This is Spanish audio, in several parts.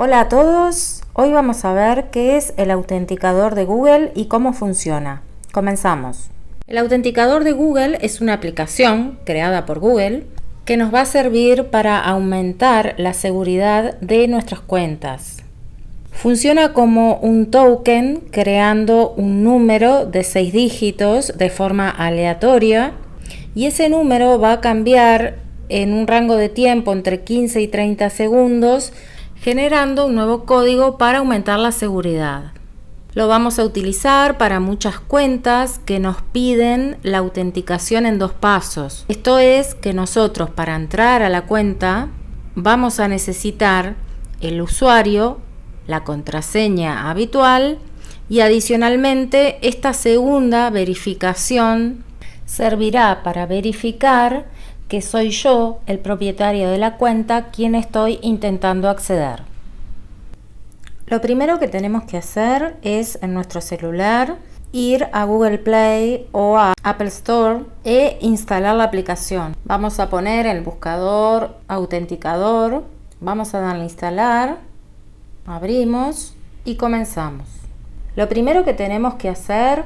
Hola a todos, hoy vamos a ver qué es el autenticador de Google y cómo funciona. Comenzamos. El autenticador de Google es una aplicación creada por Google que nos va a servir para aumentar la seguridad de nuestras cuentas. Funciona como un token creando un número de 6 dígitos de forma aleatoria y ese número va a cambiar en un rango de tiempo entre 15 y 30 segundos, generando un nuevo código para aumentar la seguridad. Lo vamos a utilizar para muchas cuentas que nos piden la autenticación en 2 pasos. Esto es que nosotros para entrar a la cuenta vamos a necesitar el usuario, la contraseña habitual y adicionalmente esta segunda verificación servirá para verificar que soy yo, el propietario de la cuenta, quien estoy intentando acceder. Lo primero que tenemos que hacer es en nuestro celular ir a Google Play o a Apple Store e instalar la aplicación. Vamos a poner en el buscador autenticador, vamos a darle a instalar, abrimos y comenzamos. Lo primero que tenemos que hacer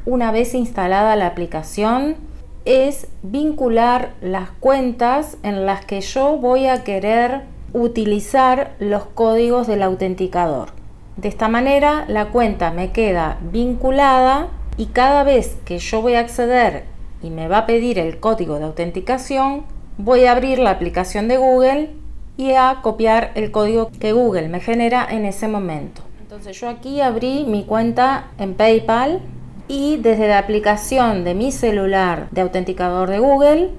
una vez instalada la aplicación es vincular las cuentas en las que yo voy a querer utilizar los códigos del autenticador. De esta manera la cuenta me queda vinculada y cada vez que yo voy a acceder y me va a pedir el código de autenticación, voy a abrir la aplicación de Google y a copiar el código que Google me genera en ese momento. Entonces yo aquí abrí mi cuenta en PayPal y desde la aplicación de mi celular de autenticador de Google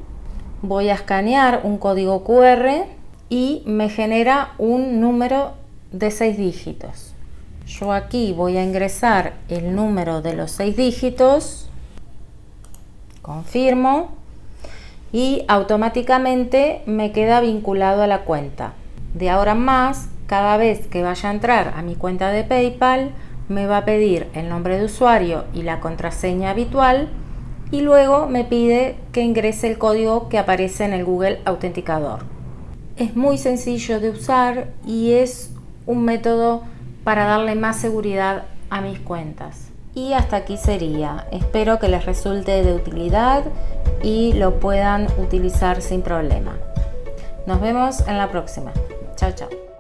voy a escanear un código QR y me genera un número de 6 dígitos. Yo aquí voy a ingresar el número de los 6 dígitos, confirmo y automáticamente me queda vinculado a la cuenta. De ahora en más, cada vez que vaya a entrar a mi cuenta de PayPal, me va a pedir el nombre de usuario y la contraseña habitual y luego me pide que ingrese el código que aparece en el Google Autenticador. Es muy sencillo de usar y es un método para darle más seguridad a mis cuentas. Y hasta aquí sería. Espero que les resulte de utilidad y lo puedan utilizar sin problema. Nos vemos en la próxima. Chao, chao.